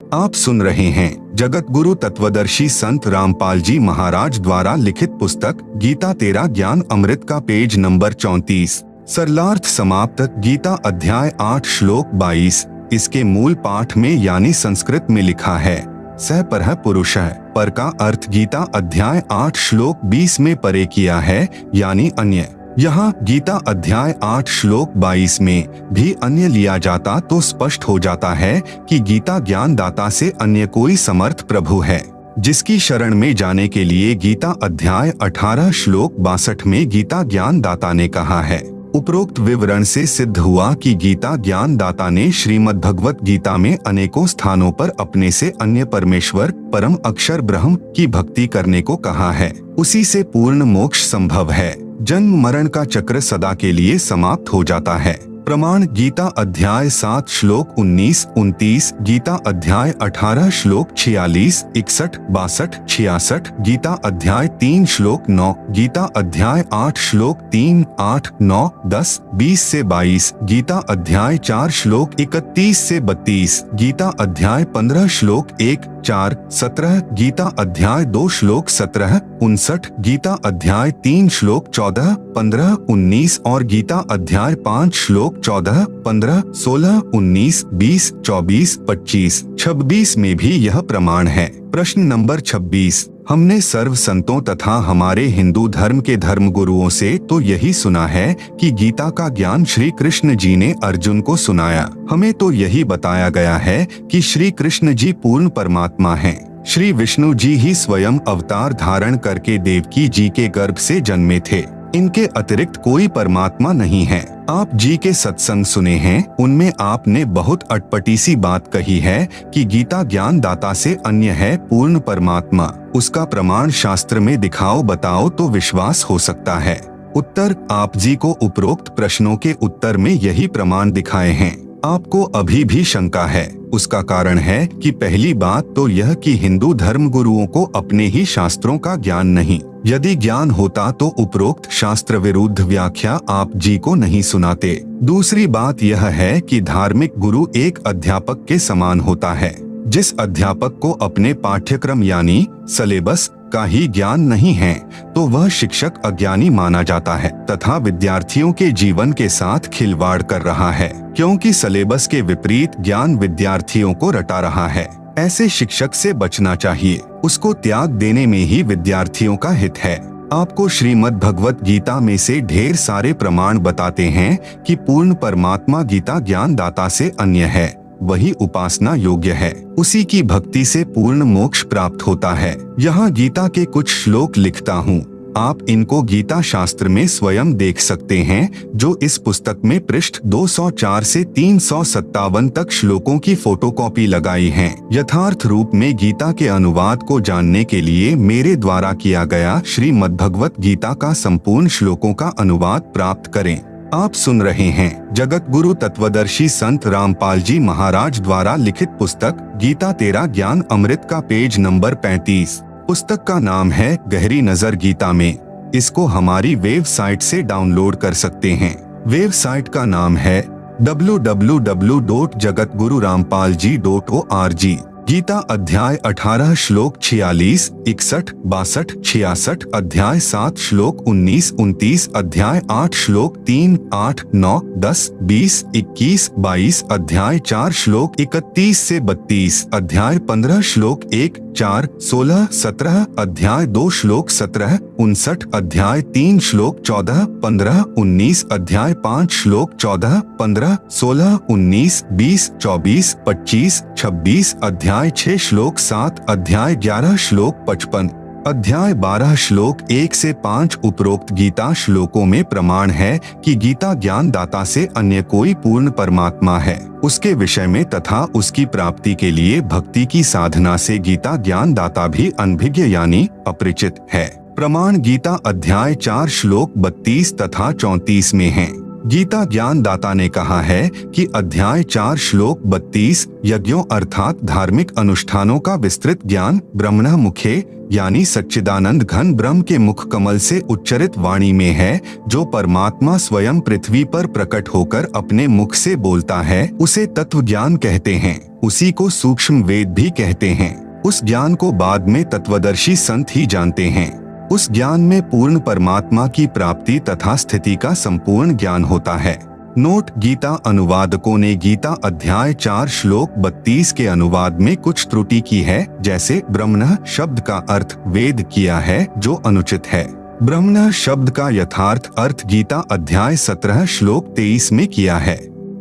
आप सुन रहे हैं जगत गुरु तत्वदर्शी संत रामपाल जी महाराज द्वारा लिखित पुस्तक गीता तेरा ज्ञान अमृत का पेज नंबर 34। सरलार्थ समाप्त। गीता अध्याय 8 श्लोक 22। इसके मूल पाठ में यानी संस्कृत में लिखा है सह परः पुरुषः। पर का अर्थ गीता अध्याय 8 श्लोक 20 में परे किया है यानी अन्य। यहाँ गीता अध्याय 8 श्लोक 22 में भी अन्य लिया जाता तो स्पष्ट हो जाता है कि गीता ज्ञान दाता से अन्य कोई समर्थ प्रभु है, जिसकी शरण में जाने के लिए गीता अध्याय 18 श्लोक 62 में गीता ज्ञान दाता ने कहा है। उपरोक्त विवरण से सिद्ध हुआ कि गीता ज्ञान दाता ने श्रीमद् भगवत गीता में अनेकों स्थानों पर अपने से अन्य परमेश्वर परम अक्षर ब्रह्म की भक्ति करने को कहा है। उसी से पूर्ण मोक्ष संभव है। जन्म मरण का चक्र सदा के लिए समाप्त हो जाता है। प्रमाण गीता अध्याय 7 श्लोक 19-29, गीता अध्याय 18 श्लोक 46, 61, 62, 66, गीता अध्याय 3 श्लोक 9, गीता अध्याय 8 श्लोक 3, 8, 9, 10, 20 से 22, गीता अध्याय 4 श्लोक 31 से 32, गीता अध्याय 15 श्लोक 1, 4, 17, गीता अध्याय 2 श्लोक 17, 59, गीता अध्याय 3 श्लोक 14, 15, 19 और गीता अध्याय 5 श्लोक 14, 15, 16, 19, 20, 24, 25, 26 में भी यह प्रमाण है। प्रश्न नंबर 26। हमने सर्व संतों तथा हमारे हिंदू धर्म के धर्म गुरुओं से तो यही सुना है कि गीता का ज्ञान श्री कृष्ण जी ने अर्जुन को सुनाया। हमें तो यही बताया गया है कि श्री कृष्ण जी पूर्ण परमात्मा हैं। श्री विष्णु जी ही स्वयं अवतार धारण करके देवकी जी के गर्भ से जन्मे थे। इनके अतिरिक्त कोई परमात्मा नहीं है। आप जी के सत्संग सुने हैं, उनमें आपने बहुत अटपटी सी बात कही है कि गीता ज्ञान दाता से अन्य है पूर्ण परमात्मा। उसका प्रमाण शास्त्र में दिखाओ, बताओ तो विश्वास हो सकता है। उत्तर, आप जी को उपरोक्त प्रश्नों के उत्तर में यही प्रमाण दिखाए हैं। आपको अभी भी शंका है, उसका कारण है कि पहली बात तो यह कि हिंदू धर्म गुरुओं को अपने ही शास्त्रों का ज्ञान नहीं। यदि ज्ञान होता तो उपरोक्त शास्त्र विरुद्ध व्याख्या आप जी को नहीं सुनाते। दूसरी बात यह है कि धार्मिक गुरु एक अध्यापक के समान होता है। जिस अध्यापक को अपने पाठ्यक्रम यानी सिलेबस का ही ज्ञान नहीं है तो वह शिक्षक अज्ञानी माना जाता है तथा विद्यार्थियों के जीवन के साथ खिलवाड़ कर रहा है, क्योंकि सिलेबस के विपरीत ज्ञान विद्यार्थियों को रटा रहा है। ऐसे शिक्षक से बचना चाहिए। उसको त्याग देने में ही विद्यार्थियों का हित है। आपको श्रीमद् भगवत गीता में से ढेर सारे प्रमाण बताते हैं कि पूर्ण परमात्मा गीता ज्ञान दाता से अन्य है, वही उपासना योग्य है। उसी की भक्ति से पूर्ण मोक्ष प्राप्त होता है। यहाँ गीता के कुछ श्लोक लिखता हूँ, आप इनको गीता शास्त्र में स्वयं देख सकते हैं, जो इस पुस्तक में पृष्ठ 204 से 357 तक श्लोकों की फोटोकॉपी लगाई है। यथार्थ रूप में गीता के अनुवाद को जानने के लिए मेरे द्वारा किया गया श्रीमद् भगवत गीता का संपूर्ण श्लोकों का अनुवाद प्राप्त करें। आप सुन रहे हैं जगत गुरु तत्वदर्शी संत रामपाल जी महाराज द्वारा लिखित पुस्तक गीता तेरा ज्ञान अमृत का पेज नंबर 35। पुस्तक का नाम है गहरी नजर गीता में। इसको हमारी वेबसाइट से डाउनलोड कर सकते हैं। वेबसाइट का नाम है www.jagatgururampalji.org। गीता अध्याय 18 श्लोक 46, 61, 62, 66, अध्याय 7 श्लोक 19, 29, अध्याय 8 श्लोक 3, 8, 9, 10, 20, 21, 22, अध्याय 4 श्लोक 31 से 32, अध्याय 15 श्लोक 1, 4, 16, 17, अध्याय 2 श्लोक 17, 59, अध्याय 3 श्लोक 14, 15, 19, अध्याय 5 श्लोक 14, 15, 16, 19, 20, 24, 25, 26, अध्याय 6 श्लोक 7, अध्याय 11 श्लोक 55, अध्याय 12 श्लोक 1 से 5। उपरोक्त गीता श्लोकों में प्रमाण है कि गीता ज्ञान दाता से अन्य कोई पूर्ण परमात्मा है। उसके विषय में तथा उसकी प्राप्ति के लिए भक्ति की साधना से गीता ज्ञान दाता भी अनभिज्ञ यानी अपरिचित है। प्रमाण गीता अध्याय 4 श्लोक 32 तथा 34 में है। गीता ज्ञान दाता ने कहा है कि अध्याय 4 श्लोक 32 यज्ञों अर्थात धार्मिक अनुष्ठानों का विस्तृत ज्ञान ब्रह्मण मुखे यानी सच्चिदानंद घन ब्रह्म के मुख कमल से उच्चरित वाणी में है, जो परमात्मा स्वयं पृथ्वी पर प्रकट होकर अपने मुख से बोलता है, उसे तत्व ज्ञान कहते हैं। उसी को सूक्ष्म वेद भी कहते हैं। उस ज्ञान को बाद में तत्वदर्शी संत ही जानते हैं। उस ज्ञान में पूर्ण परमात्मा की प्राप्ति तथा स्थिति का संपूर्ण ज्ञान होता है। नोट: गीता अनुवादकों ने गीता अध्याय 4 श्लोक 32 के अनुवाद में कुछ त्रुटि की है, जैसे ब्रह्मणः शब्द का अर्थ वेद किया है, जो अनुचित है। ब्रह्मणः शब्द का यथार्थ अर्थ गीता अध्याय 17 श्लोक 23 में किया है।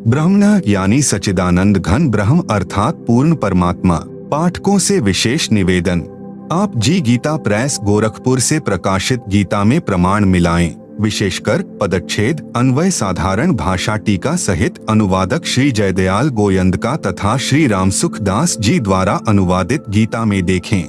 ब्रह्मणः यानी सच्चिदानंद घन ब्रह्म अर्थात पूर्ण परमात्मा। पाठकों से विशेष निवेदन: आप जी गीता प्रेस गोरखपुर से प्रकाशित गीता में प्रमाण मिलाएं, विशेषकर पदच्छेद अन्वय साधारण भाषा टीका सहित अनुवादक श्री जयदयाल गोयंदका तथा श्री रामसुख दास जी द्वारा अनुवादित गीता में देखें।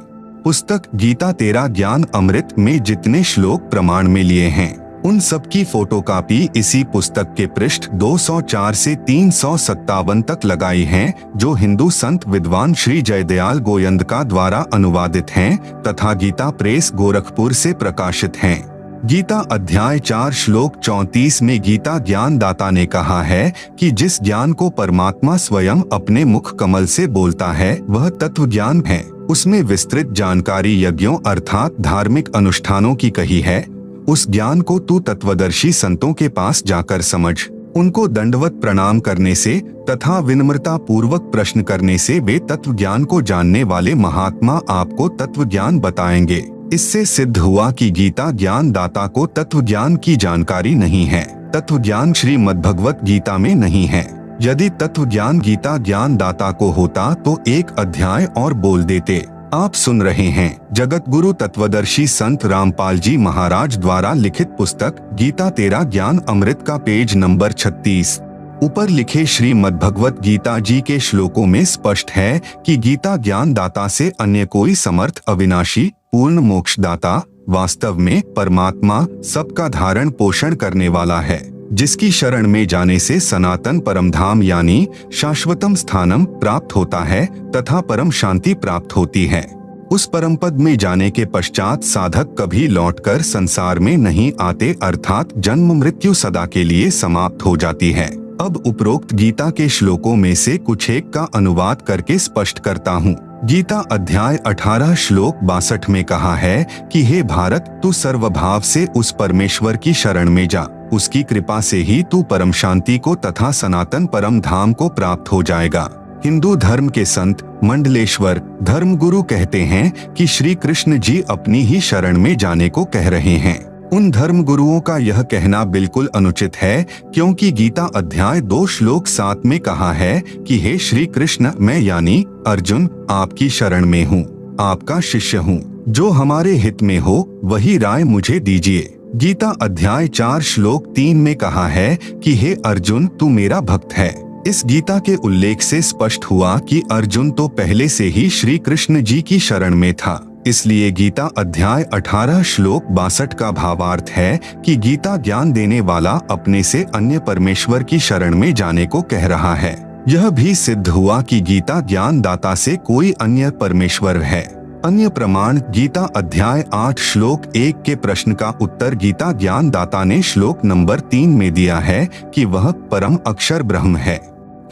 पुस्तक गीता तेरा ज्ञान अमृत में जितने श्लोक प्रमाण में लिए हैं, उन सब की फोटोकॉपी इसी पुस्तक के पृष्ठ 204 से 357 तक लगाई हैं, जो हिंदू संत विद्वान श्री जयदयाल गोयंदका द्वारा अनुवादित हैं तथा गीता प्रेस गोरखपुर से प्रकाशित हैं। गीता अध्याय 4 श्लोक 34 में गीता ज्ञान दाता ने कहा है कि जिस ज्ञान को परमात्मा स्वयं अपने मुख कमल से बोलता है, वह तत्व ज्ञान है। उसमें विस्तृत जानकारी यज्ञों अर्थात धार्मिक अनुष्ठानों की कही है। उस ज्ञान को तू तत्वदर्शी संतों के पास जाकर समझ। उनको दंडवत प्रणाम करने से तथा विनम्रता पूर्वक प्रश्न करने से वे तत्व ज्ञान को जानने वाले महात्मा आपको तत्व ज्ञान बताएंगे। इससे सिद्ध हुआ कि गीता ज्ञान दाता को तत्व ज्ञान की जानकारी नहीं है। तत्व ज्ञान श्रीमद्भगवत गीता में नहीं है। यदि तत्व ज्ञान गीता ज्ञान दाता को होता तो एक अध्याय और बोल देते। आप सुन रहे हैं जगत गुरु तत्वदर्शी संत रामपाल जी महाराज द्वारा लिखित पुस्तक गीता तेरा ज्ञान अमृत का पेज नंबर 36। ऊपर लिखे श्रीमद्भगवत गीता जी के श्लोकों में स्पष्ट है कि गीता ज्ञान दाता से अन्य कोई समर्थ अविनाशी पूर्ण मोक्षदाता वास्तव में परमात्मा सबका धारण पोषण करने वाला है, जिसकी शरण में जाने से सनातन परम धाम यानी शाश्वतम स्थानम प्राप्त होता है तथा परम शांति प्राप्त होती है। उस परम पद में जाने के पश्चात साधक कभी लौटकर संसार में नहीं आते, अर्थात जन्म मृत्यु सदा के लिए समाप्त हो जाती है। अब उपरोक्त गीता के श्लोकों में से कुछ एक का अनुवाद करके स्पष्ट करता हूँ। गीता अध्याय 18 श्लोक 62 में कहा है कि हे भारत, तू सर्वभाव से उस परमेश्वर की शरण में जा, उसकी कृपा से ही तू परम शांति को तथा सनातन परम धाम को प्राप्त हो जाएगा। हिंदू धर्म के संत मंडलेश्वर धर्मगुरु कहते हैं कि श्री कृष्ण जी अपनी ही शरण में जाने को कह रहे हैं। उन धर्म गुरुओं का यह कहना बिल्कुल अनुचित है, क्योंकि गीता अध्याय 2 श्लोक 7 में कहा है कि हे श्री कृष्ण, मैं यानी अर्जुन आपकी शरण में हूँ, आपका शिष्य हूँ। जो हमारे हित में हो वही राय मुझे दीजिए। गीता अध्याय 4 श्लोक 3 में कहा है कि हे अर्जुन, तू मेरा भक्त है। इस गीता के उल्लेख से स्पष्ट हुआ कि अर्जुन तो पहले से ही श्री कृष्ण जी की शरण में था। इसलिए गीता अध्याय 18 श्लोक 62 का भावार्थ है कि गीता ज्ञान देने वाला अपने से अन्य परमेश्वर की शरण में जाने को कह रहा है। यह भी सिद्ध हुआ कि गीता ज्ञान दाता से कोई अन्य परमेश्वर है। अन्य प्रमाण गीता अध्याय 8 श्लोक 1 के प्रश्न का उत्तर गीता ज्ञान दाता ने श्लोक नंबर 3 में दिया है कि वह परम अक्षर ब्रह्म है।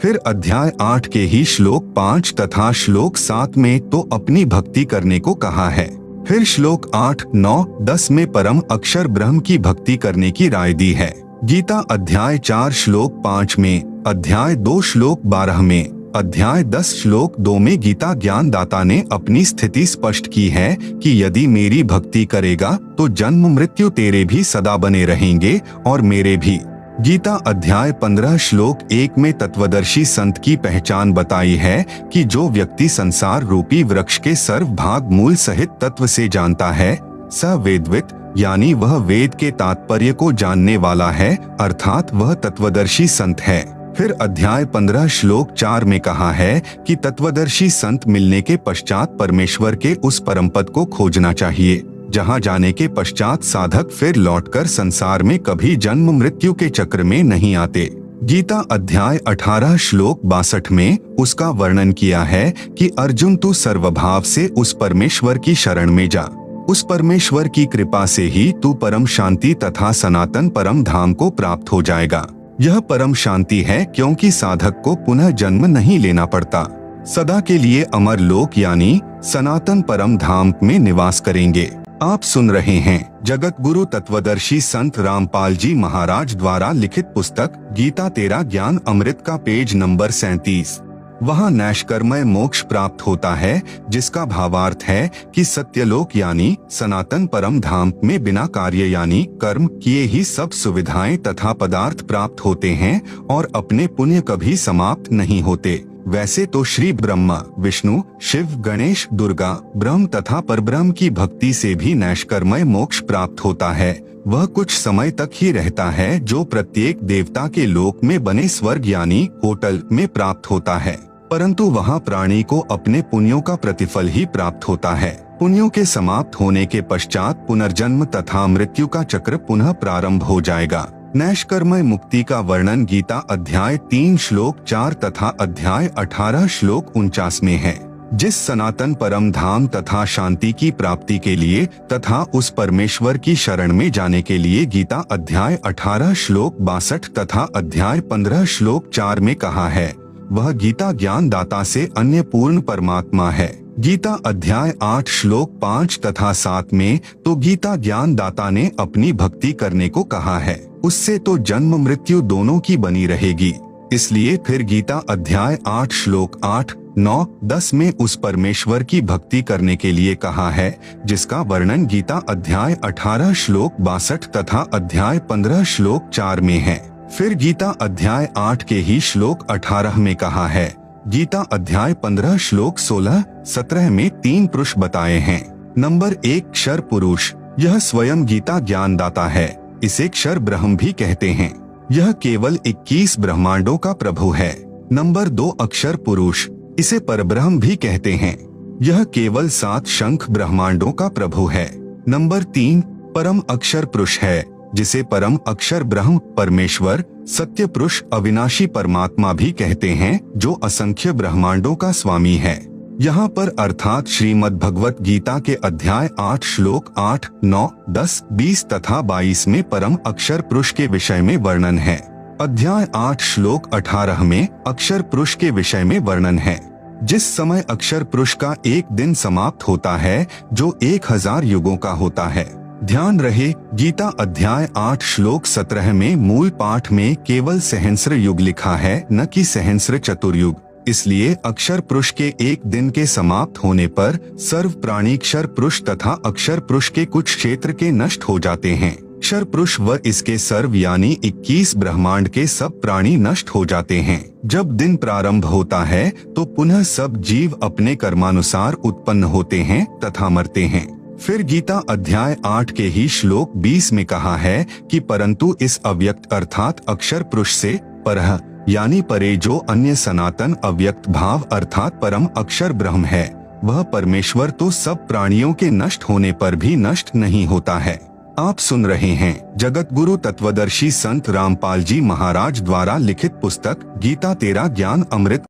फिर अध्याय 8 के ही श्लोक 5 तथा श्लोक 7 में तो अपनी भक्ति करने को कहा है। फिर श्लोक 8, 9, 10 में परम अक्षर ब्रह्म की भक्ति करने की राय दी है। गीता अध्याय 4 श्लोक 5 में, अध्याय 2 श्लोक 12 में, अध्याय 10 श्लोक 2 में गीता ज्ञान दाता ने अपनी स्थिति स्पष्ट की है कि यदि मेरी भक्ति करेगा तो जन्म मृत्यु तेरे भी सदा बने रहेंगे और मेरे भी। गीता अध्याय 15 श्लोक 1 में तत्वदर्शी संत की पहचान बताई है कि जो व्यक्ति संसार रूपी वृक्ष के सर्व भाग मूल सहित तत्व से जानता है, स वेदवित यानी वह वेद के तात्पर्य को जानने वाला है, अर्थात वह तत्वदर्शी संत है। फिर अध्याय 15 श्लोक 4 में कहा है कि तत्वदर्शी संत मिलने के पश्चात परमेश्वर के उस परम पद को खोजना चाहिए, जहां जाने के पश्चात साधक फिर लौटकर संसार में कभी जन्म मृत्यु के चक्र में नहीं आते। गीता अध्याय 18 श्लोक 62 में उसका वर्णन किया है कि अर्जुन, तू सर्वभाव से उस परमेश्वर की शरण में जा, उस परमेश्वर की कृपा से ही तू परम शांति तथा सनातन परम धाम को प्राप्त हो जाएगा। यह परम शांति है क्योंकि साधक को पुनः जन्म नहीं लेना पड़ता। सदा के लिए अमर लोक यानी सनातन परम धाम में निवास करेंगे। आप सुन रहे हैं जगत गुरु तत्वदर्शी संत रामपाल जी महाराज द्वारा लिखित पुस्तक गीता तेरा ज्ञान अमृत का पेज नंबर 37। वहाँ नैष्कर्मय मोक्ष प्राप्त होता है, जिसका भावार्थ है कि सत्यलोक यानी सनातन परम धाम में बिना कार्य यानी कर्म किए ही सब सुविधाएं तथा पदार्थ प्राप्त होते हैं और अपने पुण्य कभी समाप्त नहीं होते। वैसे तो श्री ब्रह्मा, विष्णु, शिव, गणेश, दुर्गा, ब्रह्म तथा परब्रह्म की भक्ति से भी नैष्कर्मय मोक्ष प्राप्त होता है। वह कुछ समय तक ही रहता है, जो प्रत्येक देवता के लोक में बने स्वर्ग यानी होटल में प्राप्त होता है, परंतु वहाँ प्राणी को अपने पुण्यों का प्रतिफल ही प्राप्त होता है। पुण्यों के समाप्त होने के पश्चात पुनर्जन्म तथा मृत्यु का चक्र पुनः प्रारंभ हो जाएगा। नैष्कर्मय मुक्ति का वर्णन गीता अध्याय 3 श्लोक 4 तथा अध्याय 18 श्लोक 49 में है। जिस सनातन परम धाम तथा शांति की प्राप्ति के लिए तथा उस परमेश्वर की शरण में जाने के लिए गीता अध्याय 18 श्लोक 62 तथा अध्याय 15 श्लोक 4 में कहा है, वह गीता ज्ञान दाता से अन्य पूर्ण परमात्मा है। गीता अध्याय 8 श्लोक 5 तथा 7 में तो गीता ज्ञान दाता ने अपनी भक्ति करने को कहा है, उससे तो जन्म मृत्यु दोनों की बनी रहेगी। इसलिए फिर गीता अध्याय 8 श्लोक 8, 9, 10 में उस परमेश्वर की भक्ति करने के लिए कहा है, जिसका वर्णन गीता अध्याय 18 श्लोक 62 तथा अध्याय 15 श्लोक 4 में है। फिर गीता अध्याय 8 के ही श्लोक 18 में कहा है। गीता अध्याय 15 श्लोक 16, 17 में 3 पुरुष बताए हैं। नंबर 1 क्षर पुरुष, यह स्वयं गीता ज्ञान दाता है, इसे क्षर ब्रह्म भी कहते हैं। यह केवल 21 ब्रह्मांडों का प्रभु है। नंबर 2 अक्षर पुरुष, इसे परब्रह्म भी कहते हैं। यह केवल 7 शंख ब्रह्मांडों का प्रभु है। नंबर 3 परम अक्षर पुरुष है, जिसे परम अक्षर ब्रह्म परमेश्वर सत्य पुरुष अविनाशी परमात्मा भी कहते हैं, जो असंख्य ब्रह्मांडों का स्वामी है। यहाँ पर अर्थात श्रीमद् भगवत गीता के अध्याय 8 श्लोक 8, 9, 10, 20 तथा 22 में परम अक्षर पुरुष के विषय में वर्णन है। अध्याय 8 श्लोक 18 में अक्षर पुरुष के विषय में वर्णन है। जिस समय अक्षर पुरुष का एक दिन समाप्त होता है, जो 1000 युगों का होता है। ध्यान रहे, गीता अध्याय 8 श्लोक 17 में मूल पाठ में केवल सहस्र युग लिखा है, न कि सहस्र चतुर्युग। इसलिए अक्षर पुरुष के एक दिन के समाप्त होने पर सर्व प्राणी क्षर पुरुष तथा अक्षर पुरुष के कुछ क्षेत्र के नष्ट हो जाते हैं। क्षर पुरुष व इसके सर्व यानी 21 ब्रह्मांड के सब प्राणी नष्ट हो जाते हैं। जब दिन प्रारंभ होता है तो पुनः सब जीव अपने कर्मानुसार उत्पन्न होते हैं तथा मरते हैं। फिर गीता अध्याय 8 के ही श्लोक 20 में कहा है कि परंतु इस अव्यक्त अर्थात अक्षर पुरुष से परह यानी परे जो अन्य सनातन अव्यक्त भाव अर्थात परम अक्षर ब्रह्म है, वह परमेश्वर तो सब प्राणियों के नष्ट होने पर भी नष्ट नहीं होता है। आप सुन रहे हैं जगत गुरु तत्वदर्शी संत रामपाल जी महाराज द्वारा लिखित पुस्तक गीता तेरा ज्ञान अमृत